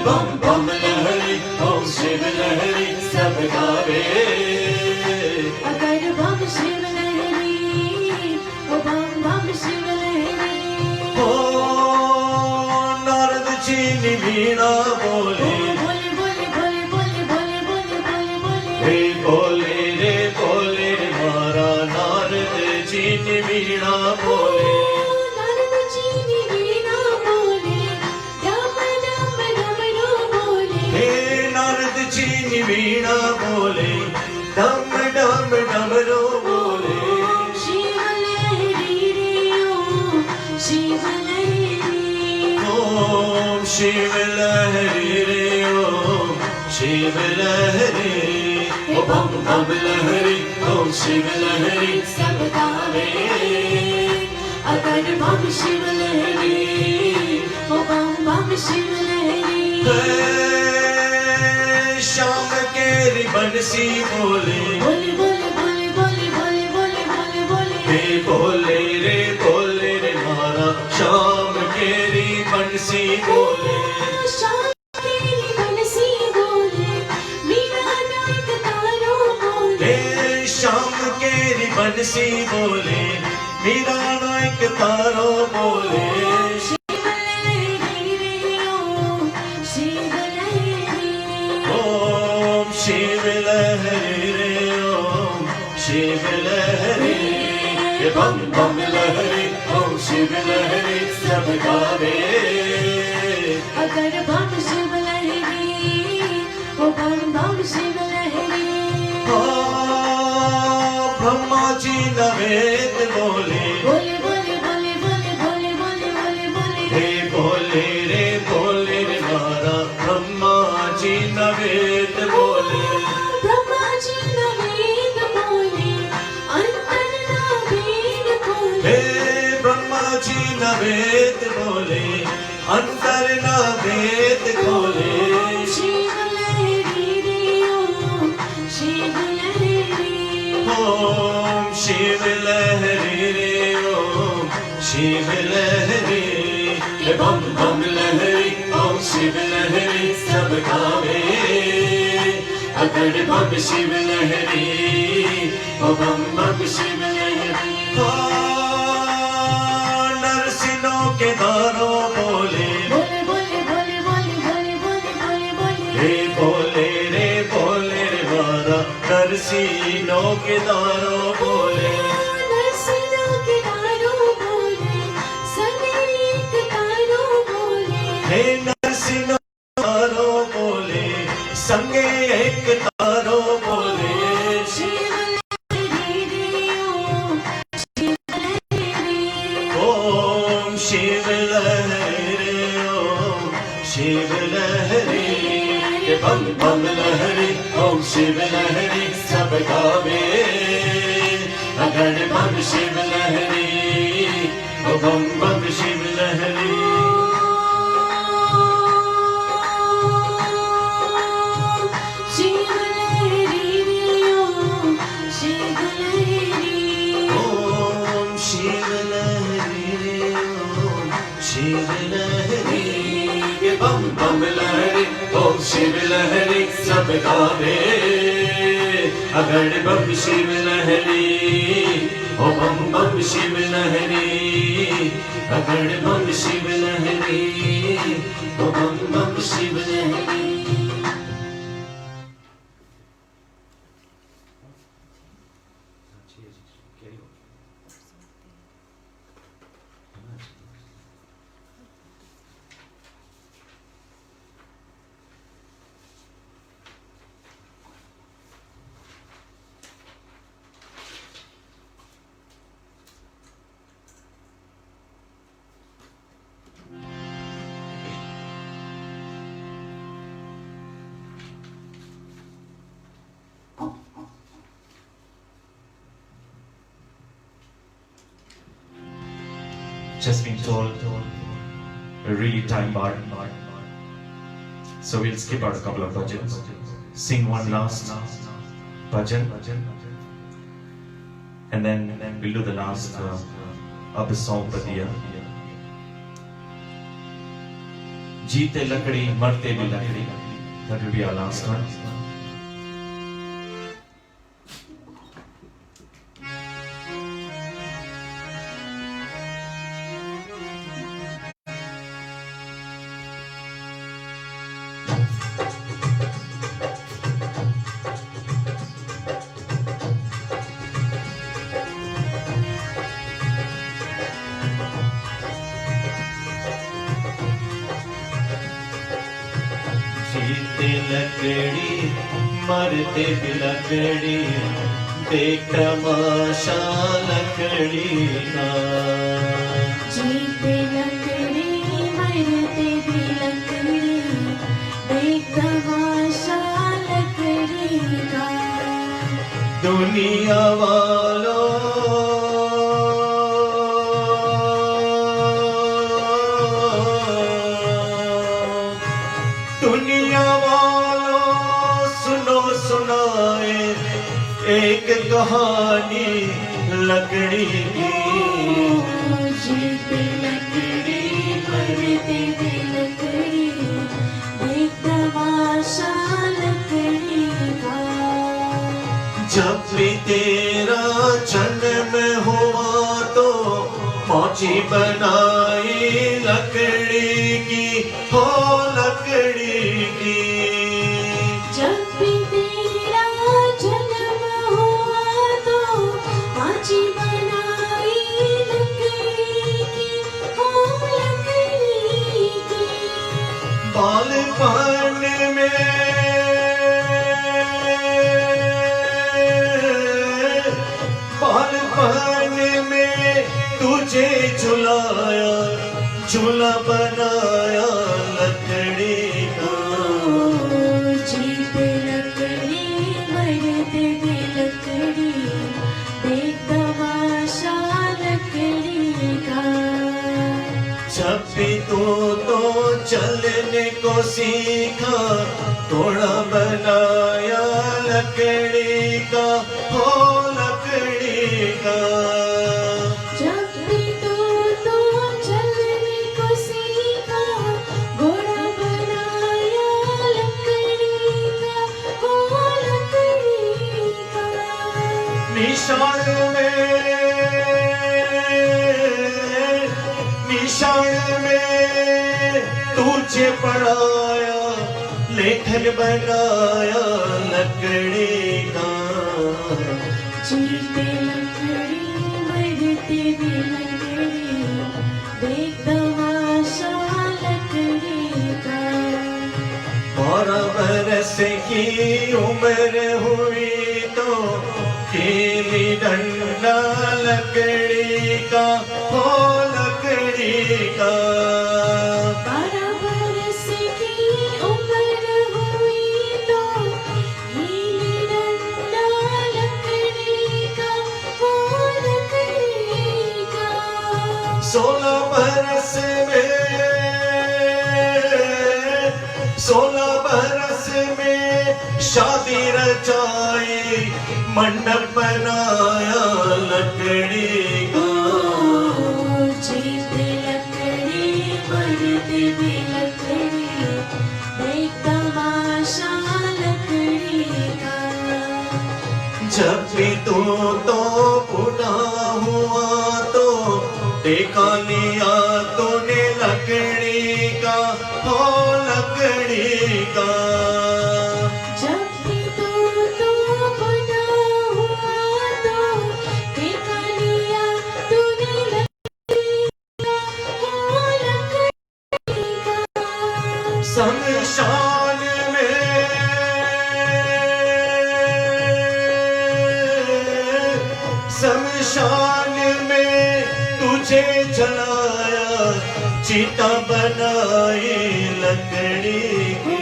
बम बम लहरी ओम शिव लहरी सब गावे अगर बम शिव लहरी ओ बम बम शिव लहरी ओ नारद जी ने वीणा बोले बोले बोले बोले बोले बोले बोले बोले बोले हे बोले रे मारा नारद जी ने वीणा बोले नारद जी ने वीणा बोले डम डम डमरू बोले हे नारद जी ने वीणा बोले डम डम डमरू बोले शिव लहरी रे ओम शिव लहरी ओम शिव लहरी रे ओम शिव लहरी ओ बम बम लहरी ओम शिव लहरी सब गावे अगर बम शिव लहरी ओ बम बम शिव लहरी श्याम केरी बंसी बोले बोले बोले बोले बोले बोले बोले बोले बोले हे बोले रे मारा श्याम केरी बंसी बोले शाम तेरी बंसी बोले मीरा नाक तारो बोले हे श्याम केरी बंसी बोले मीरा नायक तारो बोले शिव लहरी रे ओम शिव लहरी ओम शिव लहरी रे ओम शिव लहरी ये बम बम लहरी ओम शिव लहरी सब गावे अगर बम शिव लहरी ओ बम बम शिव लहरी ओ ब्रह्मा जी नवेद बोले बोले बोले बोले बोले बोले बोले बोले बोले हे बोले न वेद बोले, अंतर न वेद खोले। शिव लहरी रे ओम शिव लहरी। ओम शिव लहरी रे ओम शिव लहरी। बम बम लहरी ओम शिव लहरी सब गावे। अगड़ बम शिव लहरी ओ बम बम शिव लहरी। नरसिंहों के दारों बोले, बोले बोले बोले बोले बोले बोले बोले बोले रे बोले रे बोले रे वारा। नरसिंहों के दारों बोले, नरसिंहों के दारों बोले, सभी एक तारों बोले। हे नरसिंह तारों बोले, संगे एक तारों बोले। शिव लहरी रे ओम शिव लहरी। ओम शिव लहरी ओम शिव लहरी। ये बम बम लहरी ओम शिव लहरी सब गावे। अगड़ बम शिव लहरी ओ बम बम शिव लहरी। शिव लहरी रे ओम शिव लहरी। ओम शिव लहरी रे ओम शिव लहरी। ये बम बम लहरी ओम शिव लहरी सब गावे। अगड़ बम शिव लहरी ओ बम बम शिव लहरी। अगड़ बम शिव लहरी ओ बम बम शिव लहरी। Just been told we're really time barred, so we'll skip out a couple of bhajans, sing one last bhajan, and then we'll do the last Abhisopadiya. Jeete lakdi, marte bhi lakdi. That will be our last one. जीते लकड़ी मरते भी लकड़ी, देख तमाशा लकड़ी का। जीते लकड़ी मरते भी लकड़ी, देख तमाशा लकड़ी का। दुनिया वालों दुनिया वालों सुनो सुनाए एक कहानी लकड़ी की। जीते लकड़ी मरते भी लकड़ी, देख तमाशा लकड़ी का। जब भी तेरा जन्म हुआ तो मौची बनाई लकड़ी की, हो लकड़ी की। जब भी तेरा जन्म हुआ तो माची बनाई लकड़ी की, हो लकड़ी की। बालपन में तुझे झुलाया, झूला बनाया लकड़ी का। जीते लकड़ी मरते भी लकड़ी, देख तमाशा लकड़ी का। चलने को सीखा, घोड़ा बनाया लकड़ी का, हो लकड़ी का। जब भी तो चलने को सीखा, घोड़ा बनाया लकड़ी का, हो लकड़ी का। निशान में तुझे पढ़ाया, लेखन बनाया लकड़ी का। जीते लकड़ी मरते भी लकड़ी, देख तमाशा लकड़ी का। 12 बरस की उम्र हुई तो कीली डंडा लकड़ी का, हो लकड़ी का। 12 बरस की उम्र हुई तो नीली डंडा लकड़ी का, हो लकड़ी का। 16 बरस में शादी रचाई, मंडप बनाया लकड़ी का। जीते लकड़ी मरते भी लकड़ी, देख तमाशा लकड़ी का। जब भी तू तो बूढ़ा हुआ तो देखा लिया तूने लकड़ी का, हो लकड़ी का। जब भी तो बड़ा हुआ तो देखा लिया तूने लकड़ी का, हो लकड़ी का। शमशान में तुझे जलाया, चिता बनाई लकड़ी की।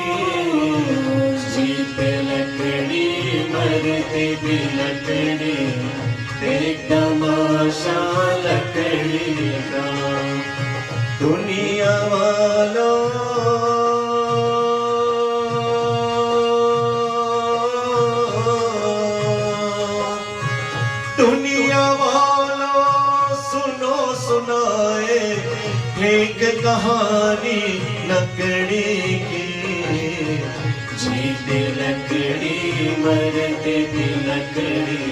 जीते लकड़ी मरते भी लकड़ी, देख तमाशा लकड़ी का। दुनिया वालों सुनो सुनाए एक कहानी लकड़ी की। जीते लकड़ी मरते भी लकड़ी,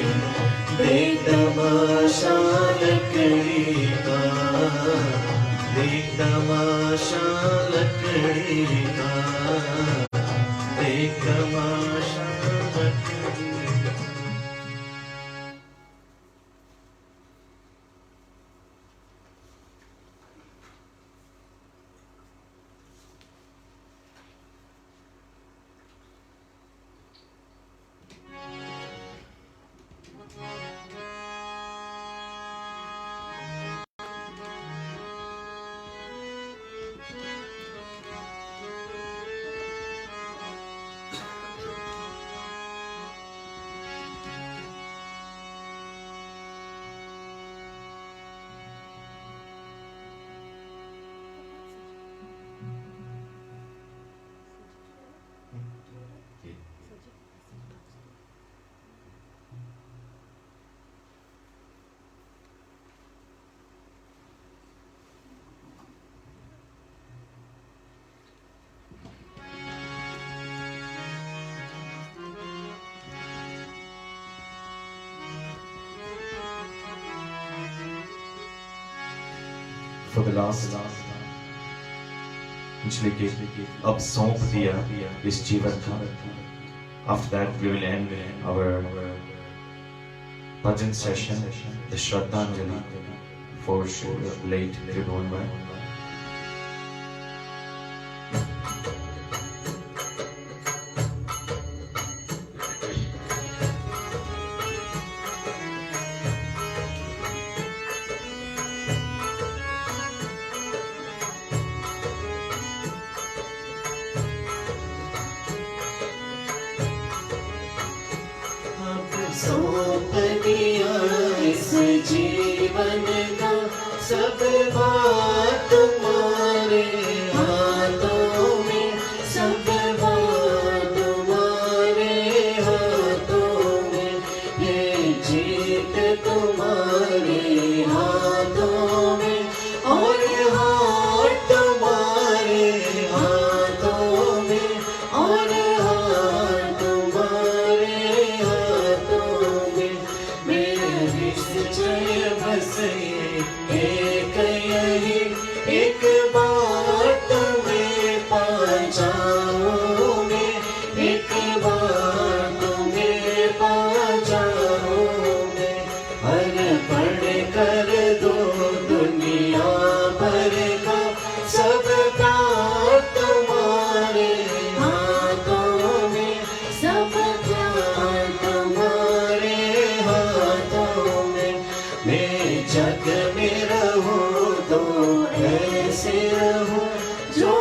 देख तमाशा लकड़ी का, देख तमाशा लकड़ी का, देख तमाशा लकड़ी का। For the last पिछले के अब सौंप दिया इस जीवन का. After that we will end our bhajan session, the Shraddhanjali for late Tribhuvan Bhai. सौंप दिया इस जीवन का सब बात तुम्हारे हाथों तुम्हारे हाथों में और हाथ तुम्हारे हाथों में और हाथ तुम्हारे हाथों में मेरे निश्चय बस एक यही एक बार तुम्हें पा जाऊं मैं एक बार तुम्हें पा जाऊं मैं अर्पण कर दो दुनिया भर का सब प्यार तुम्हारे हाथों में सब प्यार तुम्हारे हाथों में मैं जग में रहूं तो ऐसे रहूं जो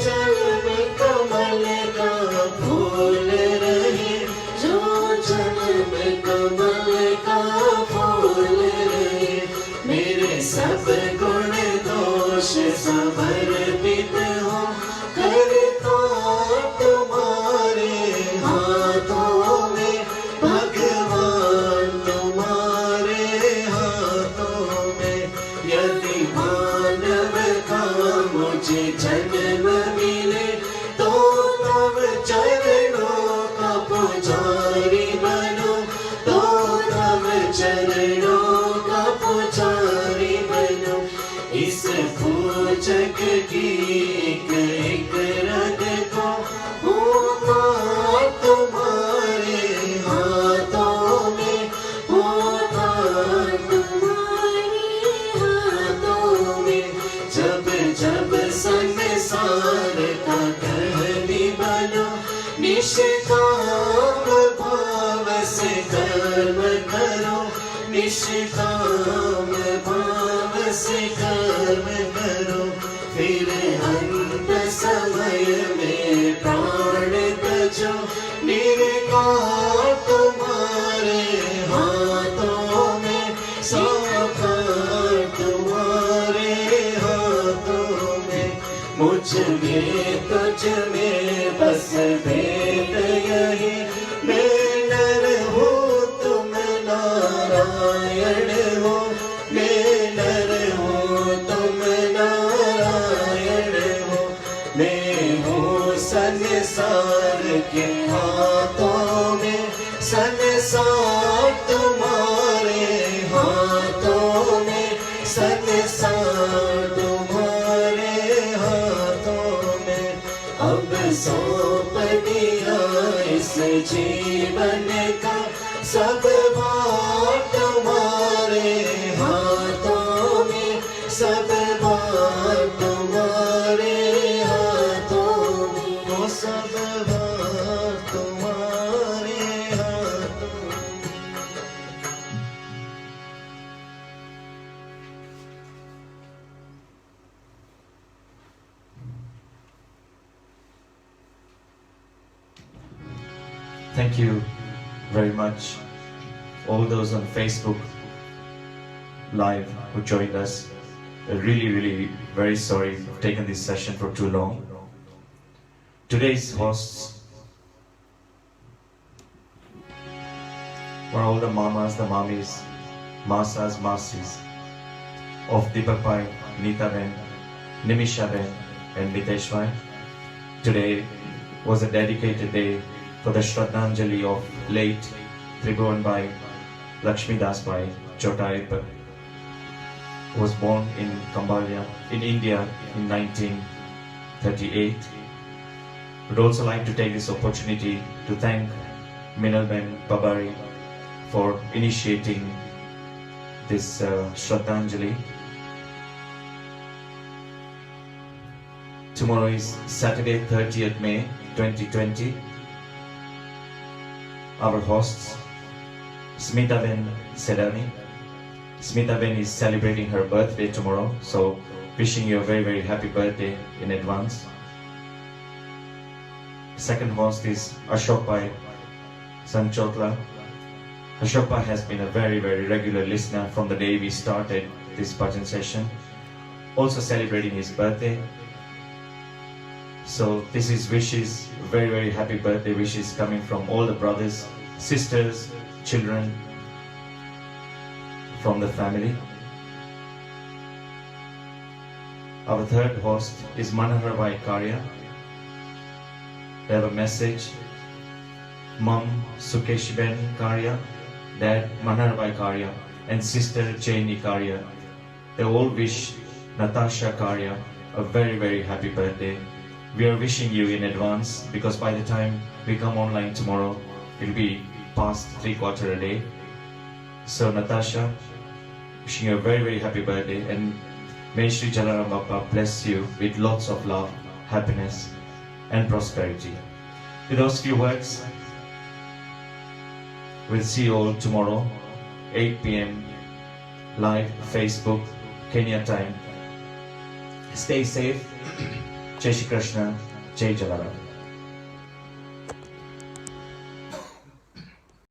जल में कमल का फूल रहे जो जल में कमल का फूल रहे मेरे सब गुण दोष समर्पित हो करता तुम्हारे हाथों में भगवान तुम्हारे हाथों में यदि मानव का मुझे जन्म मिले तो तब चरणों का पुजारी बनो तो तब चरणों का पुजारी बनो इस पूजक की एक रग को होगा तुम्हारे हाथों में होगा तुम्हारे हाथों में जब जब संसार का कहनी बनो निष्काम भाव से कर्म करो निष्काम भाव से कर्म करो फिर अंत समय में प्राण तजो निर्विकार तुम्हारे हाथों में साकार तुम्हारे हाथों में मुझ में तुझ में बस भेद यही मैं नर हूँ तुम नारायण हो मैं नर हूँ तुम नारायण हो मैं हूँ संसार के हाथों में संसार तुम्हारे हाथों में संसार तुम्हारे हाथों में अब सौंप दिया इस जीवन का सब भार तुम्हारे हाथों में सब भार तुम्हारे हाथों में वो सब भार तुम्हारे हाथों में Thank you very much, all those on Facebook Live who joined us. Really very sorry I've taken this session for too long. Today's hosts were all the mamas, the mamis, masas, masis of Deepak Pai, Neeta Ben, Nimisha Ben and Mitesh Pai. Today was a dedicated day for the Shraddhanjali of late Tribhuvan Bhai Lakshmi Das Bhai Chotai, who was born in Cambodia, in India in 1938. Would also like to take this opportunity to thank Minalben Babari for initiating this Shraddhanjali. Tomorrow is Saturday, 30th May 2020. Our hosts, Smita Ben Sedani. Smita Ben is celebrating her birthday tomorrow, so wishing you a very happy birthday in advance. Second host is Ashok Pai Sanchotla. Ashok Pai has been a very regular listener from the day we started this bhajan session, also celebrating his birthday. So this is wishes, very happy birthday wishes coming from all the brothers, sisters, children. from the family. Our third host is Manohar Karya. They have a message. Mom Sukeshben Karya, Dad Manohar Karya, and sister Jaini Karya. They all wish Natasha Karya a very, very happy birthday. We are wishing you in advance because by the time we come online tomorrow, it'll be past 3/4 a day. So Natasha, wishing you a very, very happy birthday, and may Sri Jalaram Bappa bless you with lots of love, happiness and prosperity. With those few words, we'll see you all tomorrow, 8 p.m. live Facebook, Kenya time. Stay safe. Jai Shri Krishna, Jai Jalaram.